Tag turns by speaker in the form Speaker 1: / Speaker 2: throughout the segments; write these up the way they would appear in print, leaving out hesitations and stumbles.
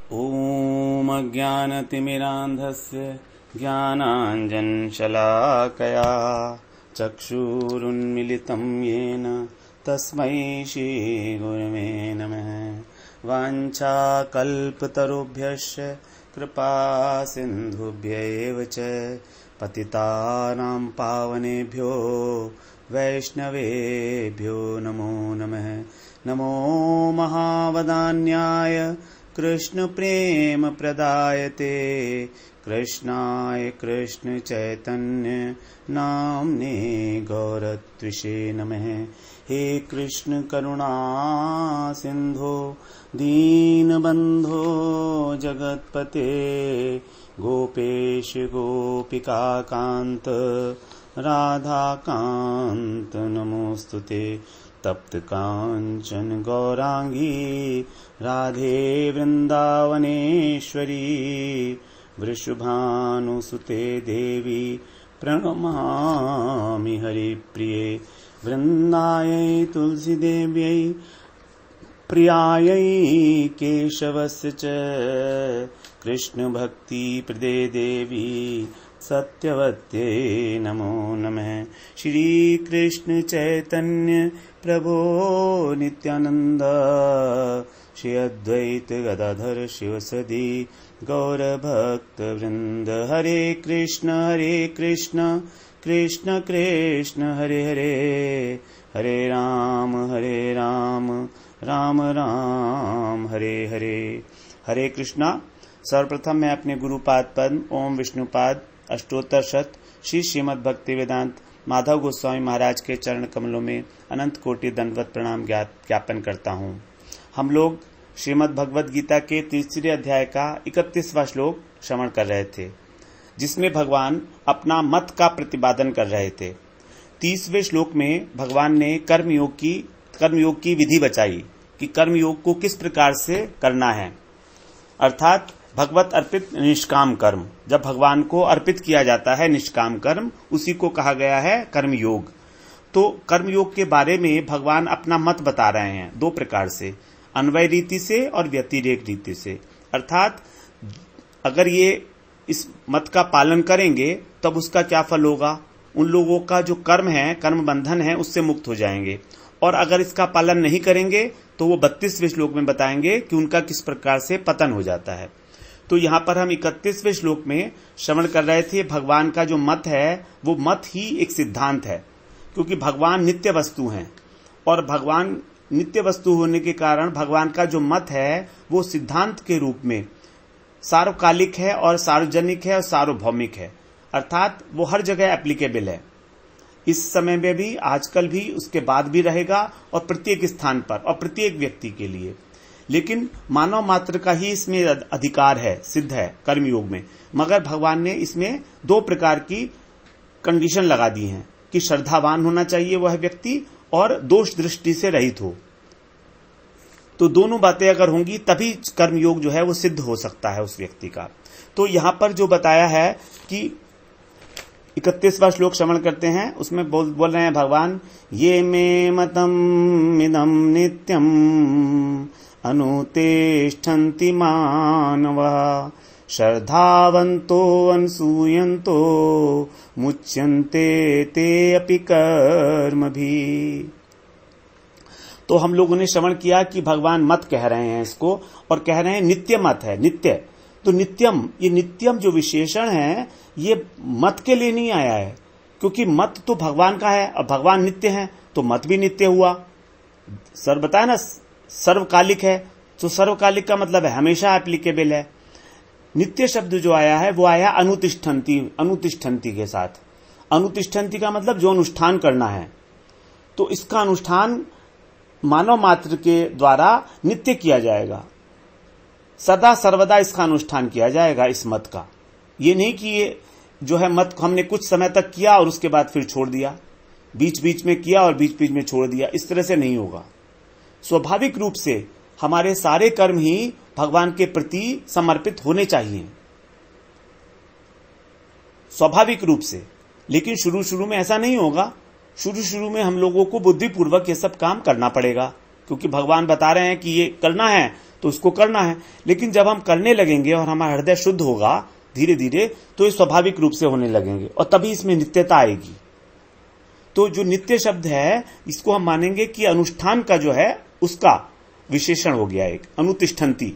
Speaker 1: ॐ अज्ञानतिमिरान्धस्य ज्ञानाञ्जनशलाकया चक्षुरुन्मिलितं येन तस्मै श्रीगुरवे नमः। वाञ्छाकल्पतरुभ्यश्च कृपासिन्धुभ्यैव च पतितानां पावनेभ्यो वैष्णवेभ्यो नमो नमः। नमो महावदान्याय कृष्णप्रेमप्रदायते कृष्णाय कृष्णचैतन्य नाम्ने गौरत्विषे नमः। हे कृष्ण करुणा सिंधो दीनबंधो जगत्पते गोपेश गोपिकाकांत राधाकांत नमोस्तुते। तप्त कांचन गौरांगी राधे वृंदावनेश्वरी वृषभानुसुते देवी प्रणमामि हरिप्रिये। वृंदायै तुलसीदेव्यै प्रियायै केशवस्य च कृष्णभक्तिप्रदे देवी सत्यवत्यै नमो नमः। श्री कृष्ण चैतन्य प्रभो नित्यानंद श्री अद्वैत गदाधर शिवसदि गौरभक्त वृंद। हरे कृष्ण कृष्ण कृष्ण हरे हरे हरे राम राम राम हरे हरे। हरे कृष्णा। सर्वप्रथम मैं अपने गुरुपाद पद्म ओम विष्णुपाद अष्टोत्तर शत श्री श्रीमद् भक्ति वेदांत माधव गोस्वामी महाराज के चरण कमलों में अनंत कोटि दंडवत प्रणाम ज्ञापन करता हूँ। हम लोग श्रीमद् भगवद गीता के तीसरे अध्याय का 31वां श्लोक श्रवण कर रहे थे, जिसमें भगवान अपना मत का प्रतिपादन कर रहे थे। 30वें श्लोक में भगवान ने कर्मयोग की विधि बताई कि कर्मयोग को किस प्रकार से करना है, अर्थात भगवत अर्पित निष्काम कर्म। जब भगवान को अर्पित किया जाता है निष्काम कर्म, उसी को कहा गया है कर्मयोग। तो कर्मयोग के बारे में भगवान अपना मत बता रहे हैं दो प्रकार से, अन्वय रीति से और व्यतिरेक रीति से। अर्थात अगर ये इस मत का पालन करेंगे तब उसका क्या फल होगा, उन लोगों का जो कर्म है, कर्म बंधन है, उससे मुक्त हो जाएंगे। और अगर इसका पालन नहीं करेंगे तो वो 32वें श्लोक में बताएंगे कि उनका किस प्रकार से पतन हो जाता है। तो यहाँ पर हम 31वें श्लोक में श्रवण कर रहे थे। भगवान का जो मत है वो मत ही एक सिद्धांत है, क्योंकि भगवान नित्य वस्तु हैं और भगवान नित्य वस्तु होने के कारण भगवान का जो मत है वो सिद्धांत के रूप में सार्वकालिक है और सार्वजनिक है और सार्वभौमिक है, अर्थात वो हर जगह एप्लीकेबल है। इस समय में भी, आजकल भी, उसके बाद भी रहेगा और प्रत्येक स्थान पर और प्रत्येक व्यक्ति के लिए। लेकिन मानव मात्र का ही इसमें अधिकार है, सिद्ध है कर्मयोग में। मगर भगवान ने इसमें दो प्रकार की कंडीशन लगा दी हैं कि श्रद्धावान होना चाहिए वह व्यक्ति और दोष दृष्टि से रहित हो। तो दोनों बातें अगर होंगी तभी कर्मयोग जो है वो सिद्ध हो सकता है उस व्यक्ति का। तो यहां पर जो बताया है कि 31वां श्लोक श्रवण करते हैं, उसमें बोल रहे हैं भगवान, ये मे मतम इदम नित्यम अनुतिष्ठन्ति मानवः श्रद्धावन्तो अनसूयन्तो मुच्यन्ते ते अपि कर्मभिः। तो हम लोगों ने श्रवण किया कि भगवान मत कह रहे हैं इसको, और कह रहे हैं नित्य मत है, नित्य। तो नित्यम, ये नित्यम जो विशेषण है ये मत के लिए नहीं आया है, क्योंकि मत तो भगवान का है और भगवान नित्य है तो मत भी नित्य हुआ। सर बताया ना, सर्वकालिक है, तो सर्वकालिक का मतलब है हमेशा एप्लीकेबल है। नित्य शब्द जो आया है वो आया अनुतिष्ठन्ति के साथ। अनुतिष्ठन्ति का मतलब जो अनुष्ठान करना है, तो इसका अनुष्ठान मानव मात्र के द्वारा नित्य किया जाएगा, सदा सर्वदा इसका अनुष्ठान किया जाएगा इस मत का। ये नहीं कि ये जो है मत हमने कुछ समय तक किया और उसके बाद फिर छोड़ दिया, बीच बीच में किया और बीच बीच में छोड़ दिया, इस तरह से नहीं होगा। स्वाभाविक रूप से हमारे सारे कर्म ही भगवान के प्रति समर्पित होने चाहिए, स्वाभाविक रूप से। लेकिन शुरू में ऐसा नहीं होगा। शुरू में हम लोगों को बुद्धिपूर्वक ये सब काम करना पड़ेगा, क्योंकि भगवान बता रहे हैं कि ये करना है तो उसको करना है। लेकिन जब हम करने लगेंगे और हमारा हृदय शुद्ध होगा धीरे धीरे, तो ये स्वाभाविक रूप से होने लगेंगे और तभी इसमें नित्यता आएगी। तो जो नित्य शब्द है इसको हम मानेंगे कि अनुष्ठान का जो है उसका विशेषण हो गया एक अनुतिष्ठन्ति।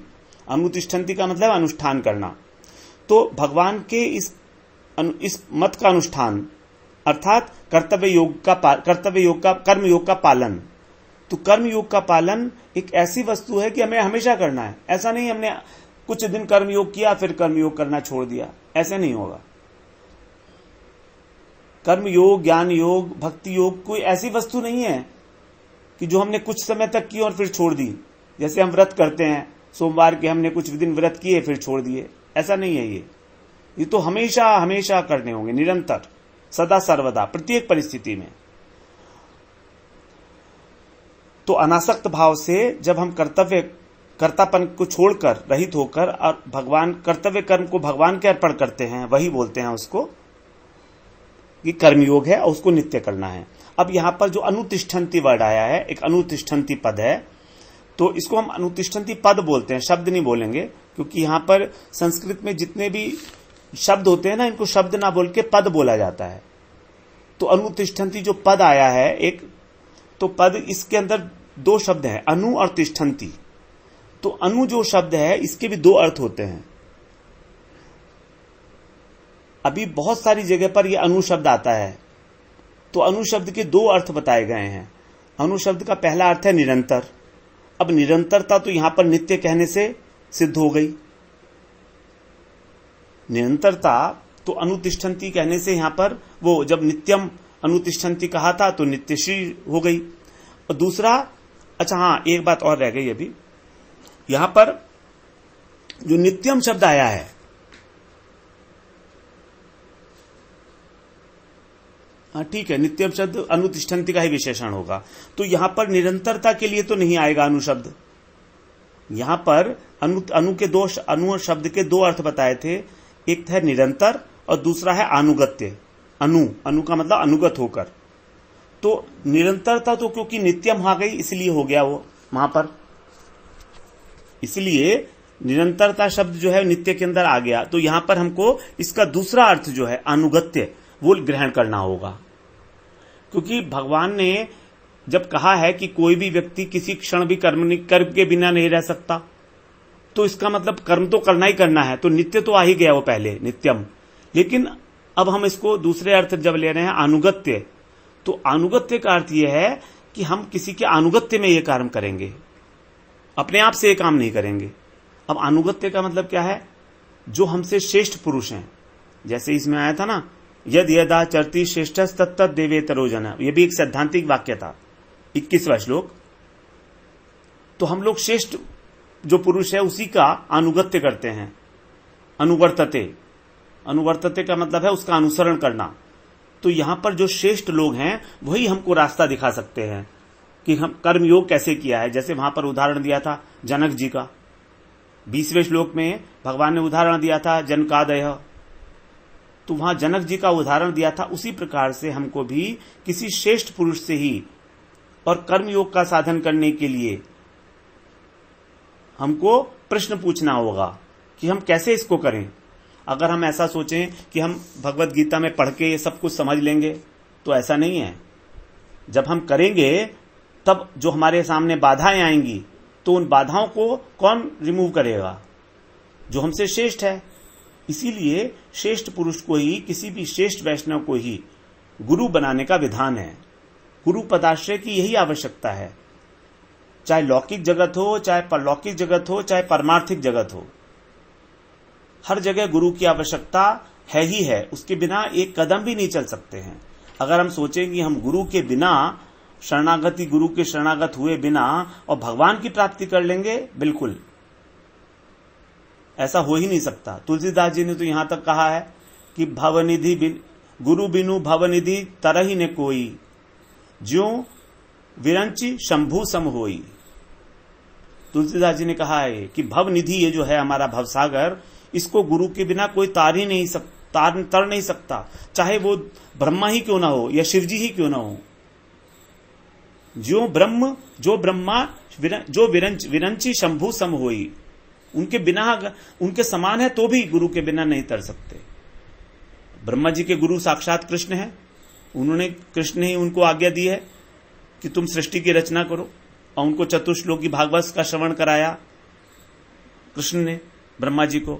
Speaker 1: अनुतिष्ठन्ति का मतलब अनुष्ठान करना। तो भगवान के इस मत का अनुष्ठान अर्थात कर्म योग का पालन। तो कर्म योग का पालन एक ऐसी वस्तु है कि हमें हमेशा करना है। ऐसा नहीं हमने कुछ दिन कर्म योग किया फिर कर्म योग करना छोड़ दिया, ऐसे नहीं होगा। कर्म योग, ज्ञान योग, भक्ति योग कोई ऐसी वस्तु नहीं है कि जो हमने कुछ समय तक की और फिर छोड़ दी। जैसे हम व्रत करते हैं, सोमवार के हमने कुछ दिन व्रत किए फिर छोड़ दिए, ऐसा नहीं है। ये तो हमेशा हमेशा करने होंगे, निरंतर, सदा सर्वदा, प्रत्येक परिस्थिति में। तो अनासक्त भाव से जब हम कर्तापन को छोड़कर, रहित होकर और भगवान कर्तव्य कर्म को भगवान के अर्पण करते हैं, वही बोलते हैं उसको कि कर्मयोग है और उसको नित्य करना है। अब यहां पर जो अनुतिष्ठन्ति वर्ड आया है, एक अनुतिष्ठन्ति पद है, तो इसको हम अनुतिष्ठन्ति पद बोलते हैं, शब्द नहीं बोलेंगे, क्योंकि यहां पर संस्कृत में जितने भी शब्द होते हैं ना, इनको शब्द ना बोल के पद बोला जाता है। तो अनुतिष्ठन्ति जो पद आया है एक, तो पद इसके अंदर दो शब्द हैं, अनु और तिष्ठन्ति। तो अनु जो शब्द है इसके भी दो अर्थ होते हैं। अभी बहुत सारी जगह पर यह अनु शब्द आता है। तो अनु शब्द के दो अर्थ बताए गए हैं। अनु शब्द का पहला अर्थ है निरंतर। अब निरंतरता तो यहां पर नित्य कहने से सिद्ध हो गई। निरंतरता तो अनुतिष्ठन्ति कहने से यहां पर वो जब नित्यम अनुतिष्ठन्ति कहा था तो नित्यश्री हो गई। और दूसरा, अच्छा हाँ, एक बात और रह गई अभी, यहां पर जो नित्यम शब्द आया है, हाँ ठीक है, नित्यम शब्द अनुतिष्ठन्ति का ही विशेषण होगा। तो यहां पर निरंतरता के लिए तो नहीं आएगा अनु शब्द। यहां पर अनु शब्द के दो अर्थ बताए थे, एक है निरंतर और दूसरा है अनुगत्य। अनु का मतलब अनुगत होकर। तो निरंतरता तो क्योंकि नित्यम आ गई इसलिए हो गया वो वहां पर, इसलिए निरंतरता शब्द जो है नित्य के अंदर आ गया। तो यहां पर हमको इसका दूसरा अर्थ जो है अनुगत्य वो ग्रहण करना होगा, क्योंकि भगवान ने जब कहा है कि कोई भी व्यक्ति किसी क्षण भी कर्म के बिना नहीं रह सकता, तो इसका मतलब कर्म तो करना ही करना है। तो नित्य तो आ ही गया वो पहले, नित्यम। लेकिन अब हम इसको दूसरे अर्थ जब ले रहे हैं अनुगत्य, तो अनुगत्य का अर्थ यह है कि हम किसी के अनुगत्य में ये काम करेंगे, अपने आप से ये काम नहीं करेंगे। अब अनुगत्य का मतलब क्या है? जो हमसे श्रेष्ठ पुरुष हैं, जैसे इसमें आया था ना, यद यदा चरति श्रेष्ठ तत्त देवेतरो जन, ये भी एक सैद्धांतिक वाक्य था, 21वां श्लोक। तो हम लोग श्रेष्ठ जो पुरुष है उसी का अनुगत्य करते हैं। अनुवर्तते का मतलब है उसका अनुसरण करना। तो यहां पर जो श्रेष्ठ लोग हैं वही हमको रास्ता दिखा सकते हैं कि हम कर्मयोग कैसे किया है। जैसे वहां पर उदाहरण दिया था जनक जी का, 20वें श्लोक में भगवान ने उदाहरण दिया था जनकादय, तो वहां जनक जी का उदाहरण दिया था। उसी प्रकार से हमको भी किसी श्रेष्ठ पुरुष से ही और कर्मयोग का साधन करने के लिए हमको प्रश्न पूछना होगा कि हम कैसे इसको करें। अगर हम ऐसा सोचें कि हम भगवत गीता में पढ़ के ये सब कुछ समझ लेंगे, तो ऐसा नहीं है। जब हम करेंगे तब जो हमारे सामने बाधाएं आएंगी, तो उन बाधाओं को कौन रिमूव करेगा? जो हमसे श्रेष्ठ है। इसीलिए श्रेष्ठ पुरुष को ही, किसी भी श्रेष्ठ वैष्णव को ही गुरु बनाने का विधान है। गुरु पदाश्रय की यही आवश्यकता है, चाहे लौकिक जगत हो, चाहे परलौकिक जगत हो, चाहे परमार्थिक जगत हो। हर जगह गुरु की आवश्यकता है ही है, उसके बिना एक कदम भी नहीं चल सकते हैं। अगर हम सोचें कि हम गुरु के बिना शरणागति, गुरु के शरणागत हुए बिना और भगवान की प्राप्ति कर लेंगे, बिल्कुल ऐसा हो ही नहीं सकता। तुलसीदास जी ने तो यहां तक कहा है कि भवनिधि गुरु बिनु भवनिधि तरही ने कोई, ज्यों विरंची शंभु सम होई। तुलसीदास जी ने कहा है कि भवनिधि, ये जो है हमारा भवसागर, इसको गुरु के बिना कोई तर नहीं सकता, चाहे वो ब्रह्मा ही क्यों ना हो या शिव जी ही क्यों ना हो। जो ब्रह्मा जो विरंची शंभु सम होई, उनके बिना, उनके समान है तो भी गुरु के बिना नहीं तर सकते। ब्रह्मा जी के गुरु साक्षात कृष्ण है, कृष्ण ने ही उनको आज्ञा दी है कि तुम सृष्टि की रचना करो, और उनको चतुश्लोकी भागवत का श्रवण कराया कृष्ण ने ब्रह्मा जी को।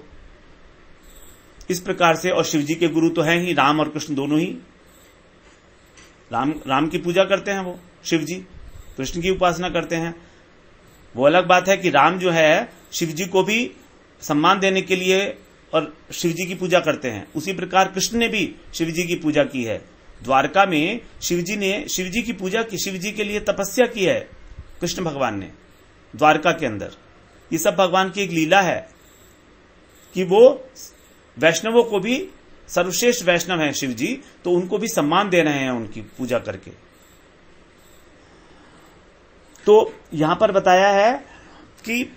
Speaker 1: इस प्रकार से, और शिव जी के गुरु तो हैं ही, राम और कृष्ण दोनों ही। राम की पूजा करते हैं वो शिव जी, कृष्ण की उपासना करते हैं। वो अलग बात है कि राम जो है शिव जी को भी सम्मान देने के लिए और शिव जी की पूजा करते हैं। उसी प्रकार कृष्ण ने भी शिव जी की पूजा की है। द्वारका में शिव जी ने शिव जी की पूजा की, शिव जी के लिए तपस्या की है कृष्ण भगवान ने द्वारका के अंदर। ये सब भगवान की एक लीला है कि वो वैष्णवों को भी, सर्वश्रेष्ठ वैष्णव हैं शिव जी, तो उनको भी सम्मान दे रहे हैं उनकी पूजा करके। तो यहां पर बताया है कि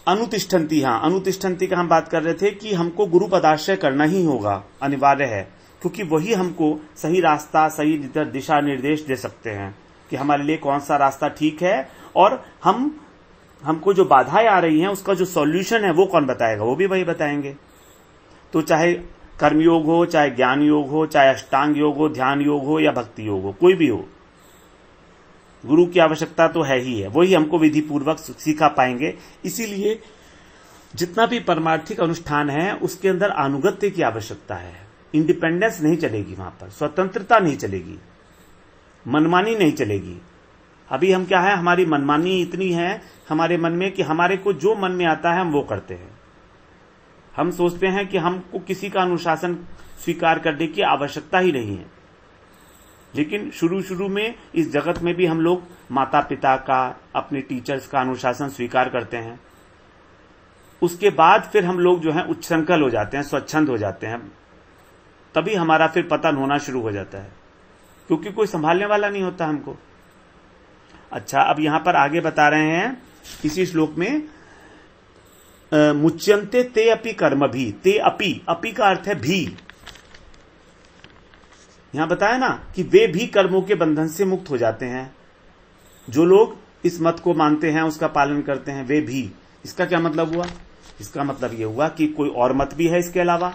Speaker 1: अनुतिष्ठन्ति, अनुतिष्ठन्ति का हम बात कर रहे थे कि हमको गुरु पदाश्रय करना ही होगा, अनिवार्य है, क्योंकि वही हमको सही रास्ता, सही दिशा निर्देश दे सकते हैं कि हमारे लिए कौन सा रास्ता ठीक है, और हमको जो बाधाएं आ रही हैं उसका जो सॉल्यूशन है वो कौन बताएगा, वो भी वही बताएंगे। तो चाहे कर्मयोग हो, चाहे ज्ञान योग हो, चाहे अष्टांग योग हो, ध्यान योग हो या भक्ति योग हो, कोई भी हो, गुरु की आवश्यकता तो है ही है। वही हमको विधि पूर्वक सिखा पाएंगे। इसीलिए जितना भी परमार्थिक अनुष्ठान है उसके अंदर अनुगत्य की आवश्यकता है। इंडिपेंडेंस नहीं चलेगी, वहां पर स्वतंत्रता नहीं चलेगी, मनमानी नहीं चलेगी। अभी हम क्या है, हमारी मनमानी इतनी है हमारे मन में कि हमारे को जो मन में आता है हम वो करते हैं। हम सोचते हैं कि हमको किसी का अनुशासन स्वीकार करने की आवश्यकता ही नहीं है। लेकिन शुरू में इस जगत में भी हम लोग माता पिता का, अपने टीचर्स का अनुशासन स्वीकार करते हैं। उसके बाद फिर हम लोग जो है उच्छृंखल हो जाते हैं, स्वच्छंद हो जाते हैं, तभी हमारा फिर पतन होना शुरू हो जाता है, क्योंकि कोई संभालने वाला नहीं होता हमको। अच्छा, अब यहां पर आगे बता रहे हैं इसी श्लोक में, मुच्यन्ते ते अपि कर्म भी, ते अपि का अर्थ है भी। यहां बताया ना कि वे भी कर्मों के बंधन से मुक्त हो जाते हैं। जो लोग इस मत को मानते हैं, उसका पालन करते हैं, वे भी। इसका क्या मतलब हुआ? इसका मतलब यह हुआ कि कोई और मत भी है इसके अलावा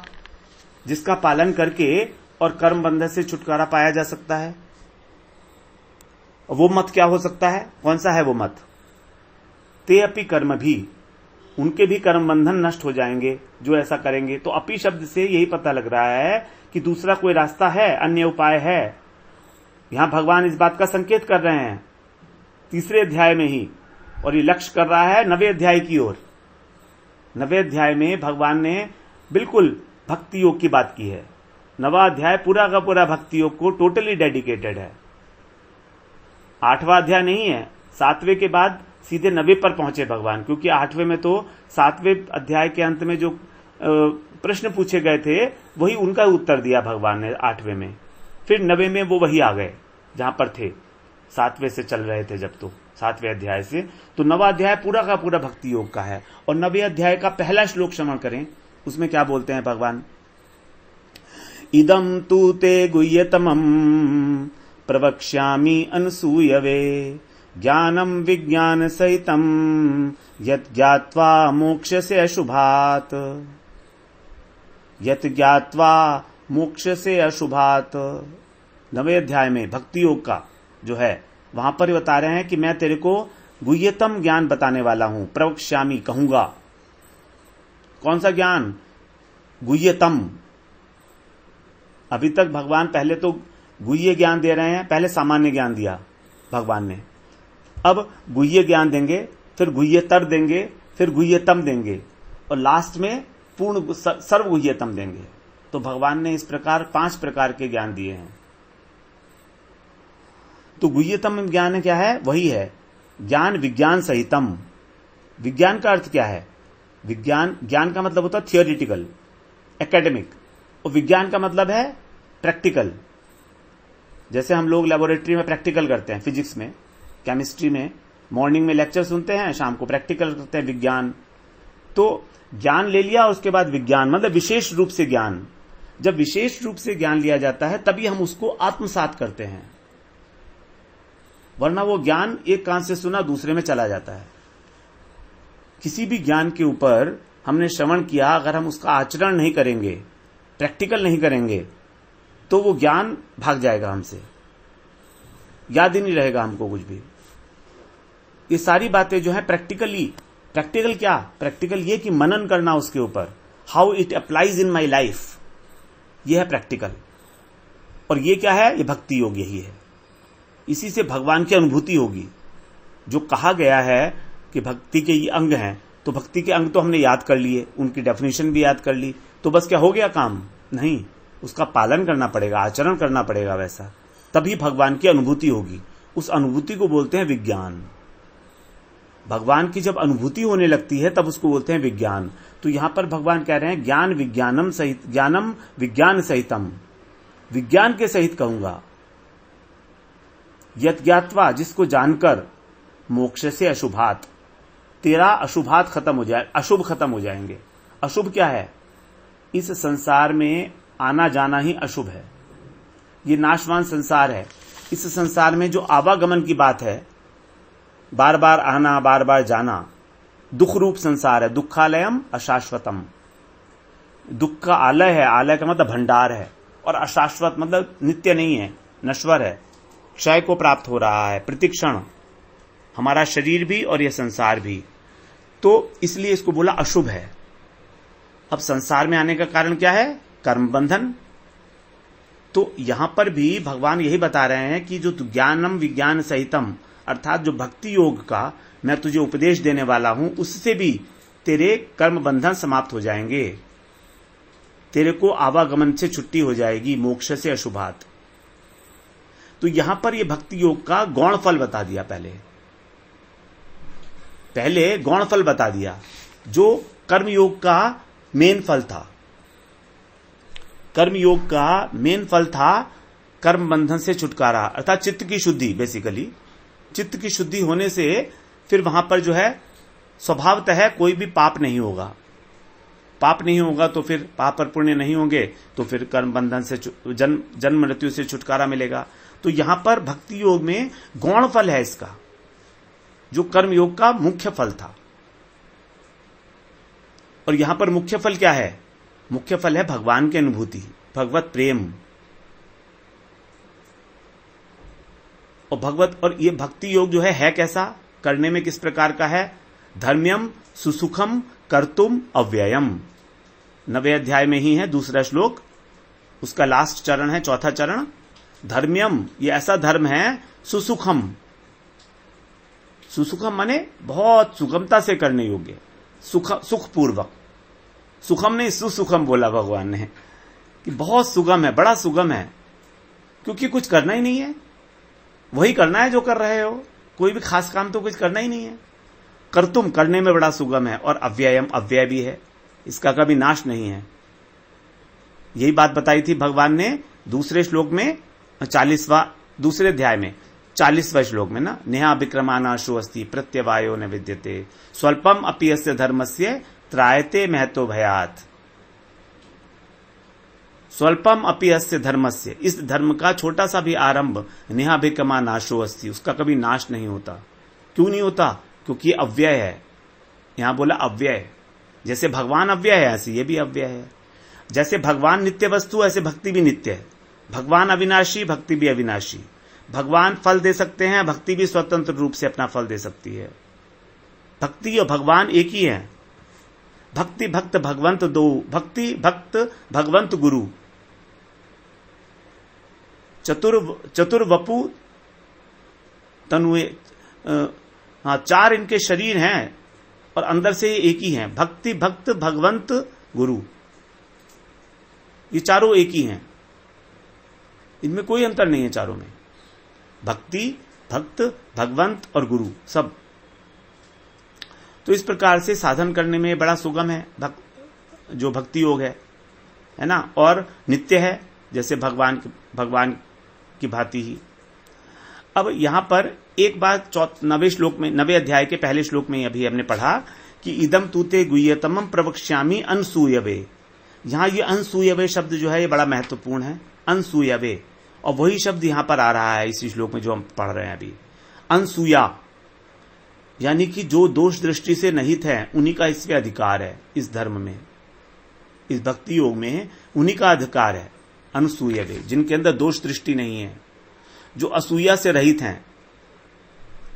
Speaker 1: जिसका पालन करके और कर्म बंधन से छुटकारा पाया जा सकता है। वो मत क्या हो सकता है? कौन सा है वो मत? ते अपि कर्म भी, उनके भी कर्म बंधन नष्ट हो जाएंगे जो ऐसा करेंगे। तो अपि शब्द से यही पता लग रहा है कि दूसरा कोई रास्ता है, अन्य उपाय है। यहां भगवान इस बात का संकेत कर रहे हैं 3 अध्याय में ही, और ये लक्ष्य कर रहा है 9वें अध्याय की ओर। 9वें अध्याय में भगवान ने बिल्कुल भक्ति योग की बात की है। 9वां अध्याय पूरा का पूरा भक्ति योग को टोटली डेडिकेटेड है। 8वां अध्याय नहीं है, 7वें के बाद सीधे 9वें पर पहुंचे भगवान, क्योंकि 8वें में तो 7वें अध्याय के अंत में जो प्रश्न पूछे गए थे वही उनका उत्तर दिया भगवान ने 8वें में। फिर 9वें में वो वही आ गए जहां पर थे, 7वें से चल रहे थे जब, तो 7वें अध्याय से। तो 9वां अध्याय पूरा का पूरा भक्ति योग का है। और 9वें अध्याय का पहला श्लोक श्रवण करें, उसमें क्या बोलते हैं भगवान? इदम तू ते गुह्यतमं प्रवक्ष्यामि अनसूयवे, ज्ञानम विज्ञान सहितम यत् ज्ञात्वा मोक्षसे अशुभात्, यत् ज्ञात्वा मोक्षसे अशुभात्। 9वें अध्याय में भक्ति योग का जो है वहां पर बता रहे हैं कि मैं तेरे को गुह्यतम ज्ञान बताने वाला हूं, प्रवक्ष्यामि कहूंगा। कौन सा ज्ञान? गुह्यतम। अभी तक भगवान पहले तो गुह्य ज्ञान दे रहे हैं, पहले सामान्य ज्ञान दिया भगवान ने, अब गुह्य ज्ञान देंगे, फिर गुह्यतर देंगे, फिर गुह्यतम देंगे, और लास्ट में पूर्ण सर्व गुह्यतम देंगे। तो भगवान ने इस प्रकार 5 प्रकार के ज्ञान दिए हैं। तो गुह्यतम ज्ञान क्या है? वही है ज्ञान विज्ञान सहितम। विज्ञान का अर्थ क्या है? ज्ञान का मतलब होता है थियोरिटिकल, एकेडमिक, और विज्ञान का मतलब है प्रैक्टिकल। जैसे हम लोग लेबोरेटरी में प्रैक्टिकल करते हैं, फिजिक्स में, केमिस्ट्री में, मॉर्निंग में लेक्चर सुनते हैं, शाम को प्रैक्टिकल करते हैं विज्ञान। तो ज्ञान ले लिया, उसके बाद विज्ञान मतलब विशेष रूप से ज्ञान। जब विशेष रूप से ज्ञान लिया जाता है तभी हम उसको आत्मसात करते हैं। वरना वो ज्ञान एक कान से सुना दूसरे में चला जाता है। किसी भी ज्ञान के ऊपर हमने श्रवण किया, अगर हम उसका आचरण नहीं करेंगे, प्रैक्टिकल नहीं करेंगे, तो वो ज्ञान भाग जाएगा हमसे, याद ही नहीं रहेगा हमको कुछ भी। ये सारी बातें जो है प्रैक्टिकल क्या? प्रैक्टिकल ये कि मनन करना उसके ऊपर, how it applies in my life, ये है प्रैक्टिकल। और ये क्या है? ये भक्ति योग यही है। इसी से भगवान की अनुभूति होगी। जो कहा गया है कि भक्ति के ये अंग हैं, तो भक्ति के अंग तो हमने याद कर लिए, उनकी डेफिनेशन भी याद कर ली, तो बस क्या हो गया काम? नहीं, उसका पालन करना पड़ेगा, आचरण करना पड़ेगा वैसा, तभी भगवान की अनुभूति होगी। उस अनुभूति को बोलते हैं विज्ञान। भगवान की जब अनुभूति होने लगती है तब उसको बोलते हैं विज्ञान। तो यहां पर भगवान कह रहे हैं ज्ञान विज्ञानम सहित, ज्ञानम विज्ञान सहितम, विज्ञान के सहित कहूंगा। यत ज्ञात्वा, जिसको जानकर, मोक्ष से अशुभात, तेरा अशुभात खत्म हो जाए, अशुभ खत्म हो जाएंगे। अशुभ क्या है? इस संसार में आना जाना ही अशुभ है। ये नाशवान संसार है। इस संसार में जो आवागमन की बात है, बार बार आना बार बार जाना, दुख रूप संसार है। दुखालयम अशाश्वतम, दुख का आलय है, आलय का मतलब भंडार है, और अशाश्वत मतलब नित्य नहीं है, नश्वर है, क्षय को प्राप्त हो रहा है प्रतिक्षण, हमारा शरीर भी और यह संसार भी। तो इसलिए इसको बोला अशुभ है। अब संसार में आने का कारण क्या है? कर्म बंधन। तो यहां पर भी भगवान यही बता रहे हैं कि जो ज्ञानम विज्ञान सहितम, अर्थात जो भक्ति योग का मैं तुझे उपदेश देने वाला हूं, उससे भी तेरे कर्म बंधन समाप्त हो जाएंगे, तेरे को आवागमन से छुट्टी हो जाएगी, मोक्ष से अशुभात। तो यहां पर यह भक्ति योग का गौण फल बता दिया। पहले गौण फल बता दिया, जो कर्म योग का मेन फल था। कर्म योग का मेन फल था कर्म बंधन से छुटकारा, अर्थात चित्त की शुद्धि। बेसिकली चित्त की शुद्धि होने से फिर वहां पर जो है स्वभावतः है कोई भी पाप नहीं होगा। पाप नहीं होगा तो फिर पाप और पुण्य नहीं होंगे, तो फिर कर्म बंधन से जन्म मृत्यु से छुटकारा मिलेगा। तो यहां पर भक्ति योग में गौण फल है इसका, जो कर्म योग का मुख्य फल था। और यहां पर मुख्य फल क्या है? मुख्य फल है भगवान की अनुभूति, भगवत प्रेम। और ये भक्ति योग जो है कैसा? करने में किस प्रकार का है? धर्म्यम सुसुखम कर्तुम अव्ययम, 9वें अध्याय में ही है, दूसरा श्लोक, उसका लास्ट चरण है, चौथा चरण। धर्म्यम, ये ऐसा धर्म है, सुसुखम, सुसुखम माने बहुत सुगमता से करने योग्य, सुखपूर्वक। सुखम नहीं, सुसुखम बोला भगवान ने, कि बहुत सुगम है, बड़ा सुगम है, क्योंकि कुछ करना ही नहीं है, वही करना है जो कर रहे हो, कोई भी खास काम तो कुछ करना ही नहीं है। कर्तुम, करने में बड़ा सुगम है, और अव्ययम, अव्यय भी है, इसका कभी नाश नहीं है। यही बात बताई थी भगवान ने दूसरे श्लोक में, 40वां, दूसरे अध्याय में 40वां श्लोक में ना, नेहा विक्रमानाशो अस्ति प्रत्यवायो न विद्यते स्वल्पम अपि अस्य धर्मस्य त्रायते महतो भयात। स्वल्पम अपि अस्य धर्मस्य, इस धर्म का छोटा सा भी आरंभ, नेहा विक्रमानाशो अस्ति, उसका कभी नाश नहीं होता। क्यों नहीं होता? क्योंकि अव्यय है। यहां बोला अव्यय, जैसे भगवान अव्यय है ऐसे ये भी अव्यय है। जैसे भगवान नित्य वस्तु, ऐसे भक्ति भी नित्य है। भगवान अविनाशी, भक्ति भी अविनाशी। भगवान फल दे सकते हैं, भक्ति भी स्वतंत्र रूप से अपना फल दे सकती है। भक्ति और भगवान एक ही है। भक्ति भक्त भगवंत दो, भक्ति भक्त भगवंत गुरु। चतुर्वपु तनुए, हाँ, 4 इनके शरीर हैं और अंदर से एक ही हैं। भक्ति भक्त भगवंत गुरु, ये चारों एक ही हैं, इनमें कोई अंतर नहीं है चारों में। भक्ति भक्त भगवंत और गुरु सब। तो इस प्रकार से साधन करने में बड़ा सुगम है जो भक्ति योग है ना, और नित्य है, जैसे भगवान की भांति ही। अब यहां पर एक बात 9वें श्लोक में, 9वें अध्याय के पहले श्लोक में अभी हमने पढ़ा कि इदम तूते गुह्यतमम प्रवक्ष्यामि अनसूयवे। यहां ये अनसूयवे शब्द जो है ये बड़ा महत्वपूर्ण है, अनसूयवे। और वही शब्द यहां पर आ रहा है इसी श्लोक में जो हम पढ़ रहे हैं अभी। अनसूया, यानी कि जो दोष दृष्टि से रहित है उन्हीं का इसमें अधिकार है। इस धर्म में, इस भक्ति योग में उन्हीं का अधिकार है। अनसूया वे, जिनके अंदर दोष दृष्टि नहीं है, जो असूया से रहित हैं।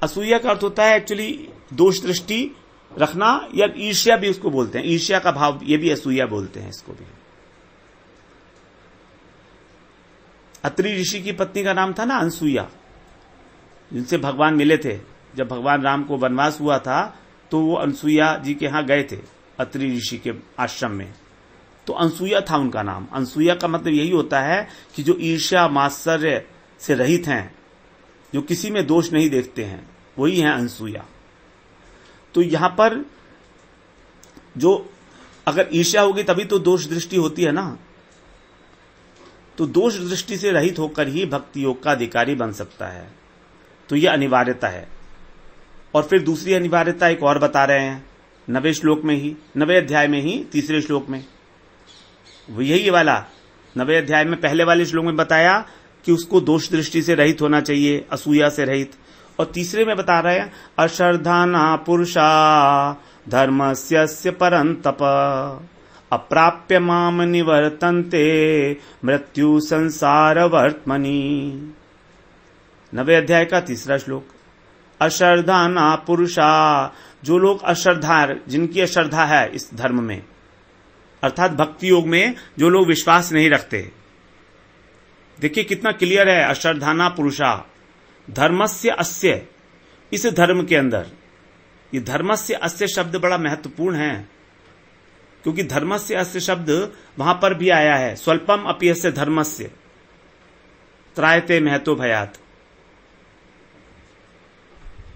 Speaker 1: असूया का अर्थ होता है एक्चुअली दोष दृष्टि रखना, या ईर्ष्या भी उसको बोलते हैं। ईर्ष्या का भाव, ये भी असूया बोलते हैं इसको भी। अत्रि ऋषि की पत्नी का नाम था ना अनसूया, जिनसे भगवान मिले थे। जब भगवान राम को वनवास हुआ था तो वो अनसूया जी के यहां गए थे, अत्रि ऋषि के आश्रम में, तो अनसूया था उनका नाम। अनसूया का मतलब यही होता है कि जो ईर्ष्या मात्सर्य से रहित हैं, जो किसी में दोष नहीं देखते हैं, वही है अनसूया। तो यहां पर जो अगर ईर्ष्या होगी तभी तो दोष दृष्टि होती है ना, तो दोष दृष्टि से रहित होकर ही भक्ति योग का अधिकारी बन सकता है। तो यह अनिवार्यता है। और फिर दूसरी अनिवार्यता एक और बता रहे हैं 9वें श्लोक में ही, 9वें अध्याय में ही, तीसरे श्लोक में। वो यही वाला 9वें अध्याय में पहले वाले श्लोक में बताया कि उसको दोष दृष्टि से रहित होना चाहिए, असूया से रहित। और तीसरे में बता रहे हैं अश्रद्धाना पुरुषा धर्मस्य परंतप अप्राप्य माम निवर्तन्ते मृत्यु संसार वर्त्मनि। 9वें अध्याय का तीसरा श्लोक। अश्रद्धाना पुरुषा, जो लोग अश्रद्धा, जिनकी अश्रद्धा है इस धर्म में, अर्थात भक्ति योग में जो लोग विश्वास नहीं रखते। देखिए कितना क्लियर है, अश्रद्धाना पुरुषा धर्मस्य अस्य, इस धर्म के अंदर ये धर्मस्य अस्य शब्द बड़ा महत्वपूर्ण है, क्योंकि धर्मस्य अस्य शब्द वहां पर भी आया है। स्वल्पम अपि अस्य धर्मस्य त्रायते महतो भयात।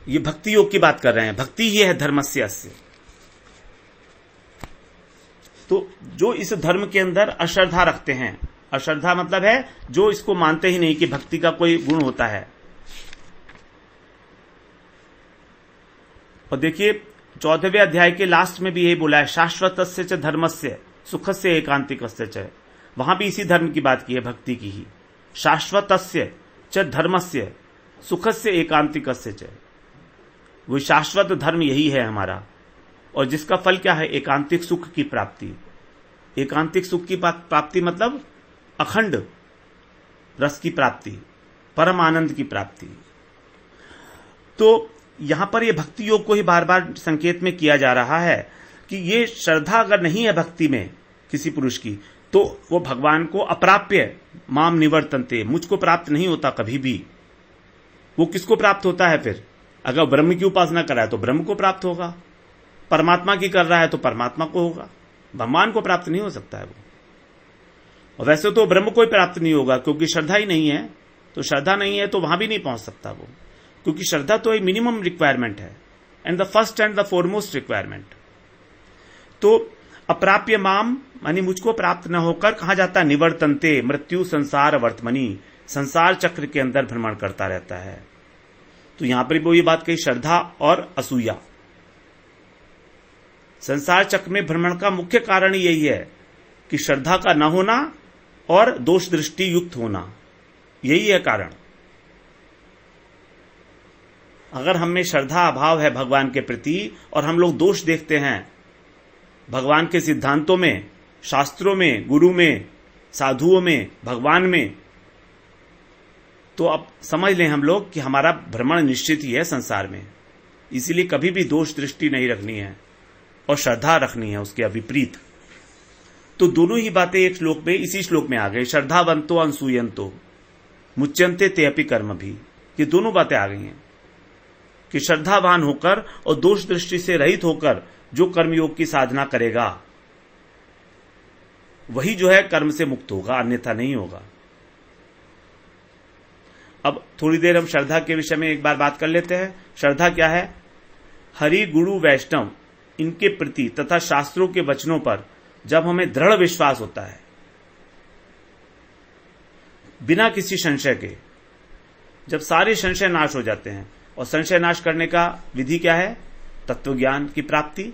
Speaker 1: ये भक्ति योग की बात कर रहे हैं, भक्ति ही है धर्मस्य अस्य। तो जो इस धर्म के अंदर अश्रद्धा रखते हैं, अश्रद्धा मतलब है जो इसको मानते ही नहीं कि भक्ति का कोई गुण होता है। और देखिए 14वें अध्याय के लास्ट में भी यही बोला है, शाश्वतस्य च धर्मस्य सुखस्य एकांतिकस्य च। वहां भी इसी धर्म की बात की है, भक्ति की ही। शाश्वतस्य च धर्मस्य सुखस्य एकांतिकस्य च, वो शाश्वत धर्म यही है हमारा, और जिसका फल क्या है, एकांतिक सुख की प्राप्ति। एकांतिक सुख की प्राप्ति मतलब अखंड रस की प्राप्ति, परम आनंद की प्राप्ति। तो यहां पर यह भक्ति योग को ही बार बार संकेत में किया जा रहा है कि ये श्रद्धा अगर नहीं है भक्ति में किसी पुरुष की, तो वो भगवान को अप्राप्य माम निवर्तन्ते, मुझको प्राप्त नहीं होता कभी भी। वो किसको प्राप्त होता है फिर? अगर ब्रह्म की उपासना कर रहा है तो ब्रह्म को प्राप्त होगा, परमात्मा की कर रहा है तो परमात्मा को होगा, भगवान को प्राप्त नहीं हो सकता है वो। और वैसे तो ब्रह्म को ही प्राप्त नहीं होगा, क्योंकि श्रद्धा ही नहीं है। तो श्रद्धा नहीं है तो वहां भी नहीं पहुंच सकता वो, क्योंकि श्रद्धा तो एक मिनिमम रिक्वायरमेंट है, and the first and the foremost requirement. तो अप्राप्य माम मानी मुझको प्राप्त न होकर कहा जाता है निवर्तन्ते, मृत्यु संसार वर्तमनी, संसार चक्र के अंदर भ्रमण करता रहता है। तो यहां पर वो ये बात कही, श्रद्धा और असूया। संसार चक्र में भ्रमण का मुख्य कारण यही है कि श्रद्धा का न होना और दोष दृष्टि युक्त होना, यही है कारण। अगर हमें श्रद्धा अभाव है भगवान के प्रति और हम लोग दोष देखते हैं भगवान के सिद्धांतों में, शास्त्रों में, गुरु में, साधुओं में, भगवान में, तो अब समझ लें हम लोग कि हमारा भ्रमण निश्चित ही है संसार में। इसीलिए कभी भी दोष दृष्टि नहीं रखनी है और श्रद्धा रखनी है उसके विपरीत। तो दोनों ही बातें एक श्लोक में, इसी श्लोक में आ गई। श्रद्धावंतो अनसूयंतो मुच्यंते ते अपि कर्म भी, ये दोनों बातें आ गई हैं कि श्रद्धावान होकर और दोष दृष्टि से रहित होकर जो कर्मयोग की साधना करेगा वही जो है कर्म से मुक्त होगा, अन्यथा नहीं होगा। अब थोड़ी देर हम श्रद्धा के विषय में एक बार बात कर लेते हैं। श्रद्धा क्या है? हरि गुरु वैष्णव इनके प्रति तथा शास्त्रों के वचनों पर जब हमें दृढ़ विश्वास होता है बिना किसी संशय के, जब सारे संशय नाश हो जाते हैं। और संशय नाश करने का विधि क्या है? तत्व ज्ञान की प्राप्ति।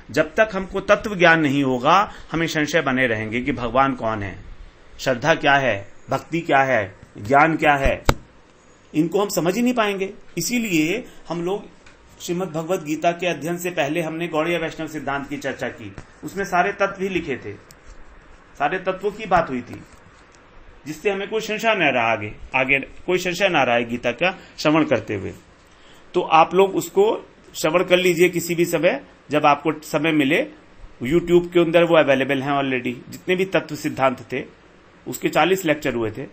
Speaker 1: जब तक हमको तत्व ज्ञान नहीं होगा हमें संशय बने रहेंगे कि भगवान कौन है, श्रद्धा क्या है, भक्ति क्या है, ज्ञान क्या है। इनको हम समझ ही नहीं पाएंगे। इसीलिए हम लोग श्रीमद् भगवद गीता के अध्ययन से पहले हमने गौड़ीय वैष्णव सिद्धांत की चर्चा की, उसमें सारे तत्व ही लिखे थे, सारे तत्वों की बात हुई थी, जिससे हमें कोई संशय न रहा, आगे कोई संशय ना रहा है गीता का श्रवण करते हुए। तो आप लोग उसको श्रवण कर लीजिए किसी भी समय, जब आपको समय मिले। यूट्यूब के अंदर वो अवेलेबल हैं ऑलरेडी, जितने भी तत्व सिद्धांत थे उसके 40 लेक्चर हुए थे,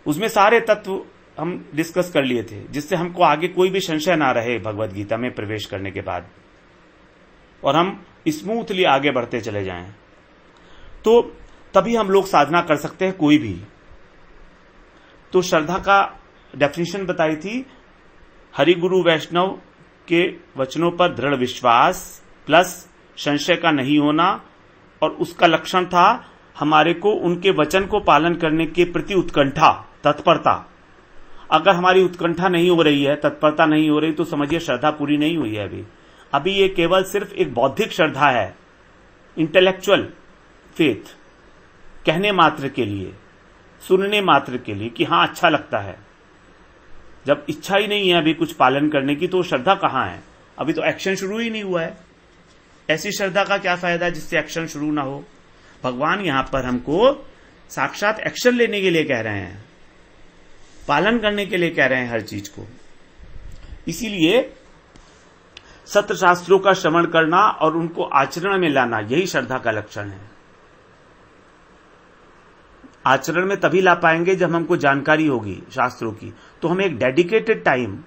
Speaker 1: उसमें सारे तत्व हम डिस्कस कर लिए थे, जिससे हमको आगे कोई भी संशय ना रहे भगवद गीता में प्रवेश करने के बाद, और हम स्मूथली आगे बढ़ते चले जाएं। तो तभी हम लोग साधना कर सकते हैं कोई भी। तो श्रद्धा का डेफिनेशन बताई थी, हरि गुरु वैष्णव के वचनों पर दृढ़ विश्वास प्लस संशय का नहीं होना, और उसका लक्षण था हमारे को उनके वचन को पालन करने के प्रति उत्कंठा, तत्परता। अगर हमारी उत्कंठा नहीं हो रही है, तत्परता नहीं हो रही, तो समझिए श्रद्धा पूरी नहीं हुई है। अभी ये केवल सिर्फ एक बौद्धिक श्रद्धा है, इंटेलेक्चुअल फेथ, कहने मात्र के लिए, सुनने मात्र के लिए कि हाँ अच्छा लगता है। जब इच्छा ही नहीं है अभी कुछ पालन करने की, तो श्रद्धा कहाँ है? अभी तो एक्शन शुरू ही नहीं हुआ है। ऐसी श्रद्धा का क्या फायदा जिससे एक्शन शुरू ना हो? भगवान यहां पर हमको साक्षात एक्शन लेने के लिए कह रहे हैं, पालन करने के लिए कह रहे हैं हर चीज को। इसीलिए सत्र शास्त्रों का श्रवण करना और उनको आचरण में लाना, यही श्रद्धा का लक्षण है। आचरण में तभी ला पाएंगे जब हमको जानकारी होगी शास्त्रों की। तो हमें एक डेडिकेटेड टाइम,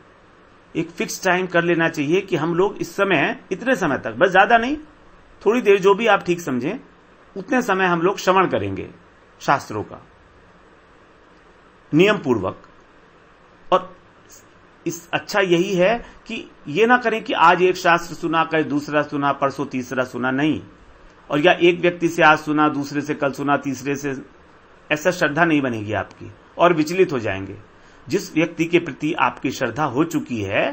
Speaker 1: एक फिक्स टाइम कर लेना चाहिए कि हम लोग इस समय, इतने समय तक, बस ज्यादा नहीं, थोड़ी देर, जो भी आप ठीक समझें, उतने समय हम लोग श्रवण करेंगे शास्त्रों का नियम पूर्वक। और इस अच्छा यही है कि ये ना करें कि आज एक शास्त्र सुना, कल दूसरा सुना, परसों तीसरा सुना, नहीं। और या एक व्यक्ति से आज सुना, दूसरे से कल सुना, तीसरे से, ऐसा श्रद्धा नहीं बनेगी आपकी, और विचलित हो जाएंगे। जिस व्यक्ति के प्रति आपकी श्रद्धा हो चुकी है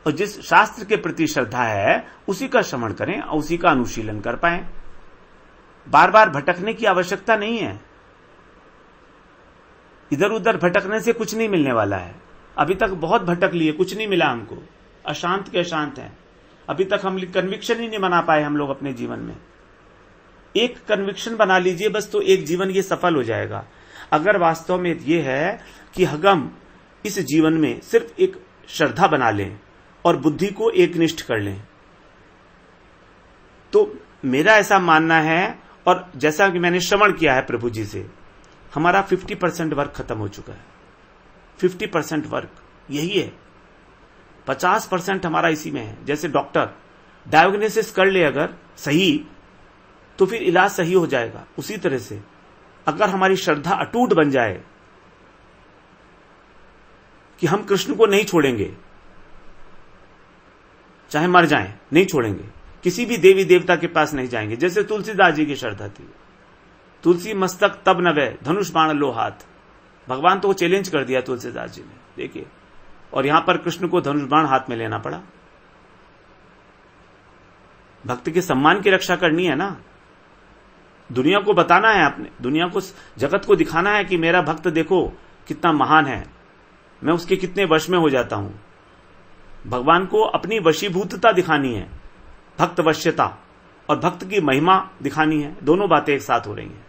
Speaker 1: और जिस शास्त्र के प्रति श्रद्धा है, उसी का श्रवण करें और उसी का अनुशीलन कर पाएं। बार बार भटकने की आवश्यकता नहीं है। इधर उधर भटकने से कुछ नहीं मिलने वाला है। अभी तक बहुत भटक लिए, कुछ नहीं मिला हमको, अशांत के अशांत हैं। अभी तक हम कन्विक्शन ही नहीं बना पाए हम लोग अपने जीवन में। एक कन्विक्शन बना लीजिए बस, तो एक जीवन ये सफल हो जाएगा। अगर वास्तव में ये है कि हम इस जीवन में सिर्फ एक श्रद्धा बना लें और बुद्धि को एकनिष्ठ कर लें, तो मेरा ऐसा मानना है, और जैसा कि मैंने श्रवण किया है प्रभु जी से, हमारा 50% वर्क खत्म हो चुका है। 50% वर्क यही है, 50% हमारा इसी में है। जैसे डॉक्टर डायग्नोसिस कर ले अगर सही, तो फिर इलाज सही हो जाएगा। उसी तरह से अगर हमारी श्रद्धा अटूट बन जाए कि हम कृष्ण को नहीं छोड़ेंगे, चाहे मर जाएं, नहीं छोड़ेंगे, किसी भी देवी देवता के पास नहीं जाएंगे। जैसे तुलसीदास जी की श्रद्धा थी, तुलसी मस्तक तब नवे धनुष बाण लो हाथ। भगवान तो चैलेंज कर दिया तुलसीदास जी ने, देखिए, और यहां पर कृष्ण को धनुष बाण हाथ में लेना पड़ा। भक्त के सम्मान की रक्षा करनी है ना, दुनिया को बताना है, आपने दुनिया को, जगत को दिखाना है कि मेरा भक्त देखो कितना महान है, मैं उसके कितने वश में हो जाता हूं। भगवान को अपनी वशीभूतता दिखानी है, भक्त वश्यता, और भक्त की महिमा दिखानी है। दोनों बातें एक साथ हो रही हैं।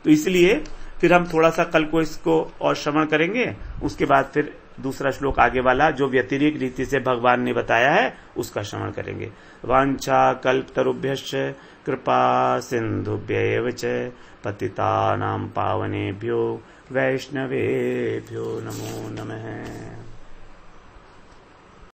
Speaker 1: तो इसलिए फिर हम थोड़ा सा कल को इसको और श्रवण करेंगे, उसके बाद फिर दूसरा श्लोक आगे वाला जो व्यतिरिक्त रीति से भगवान ने बताया है उसका श्रवण करेंगे। वांछा कल्पतरुभ्यश्च कृपा सिंधुभ्यैव च पतितानां पावनेभ्यो वैष्णवेभ्यो नमो नमः।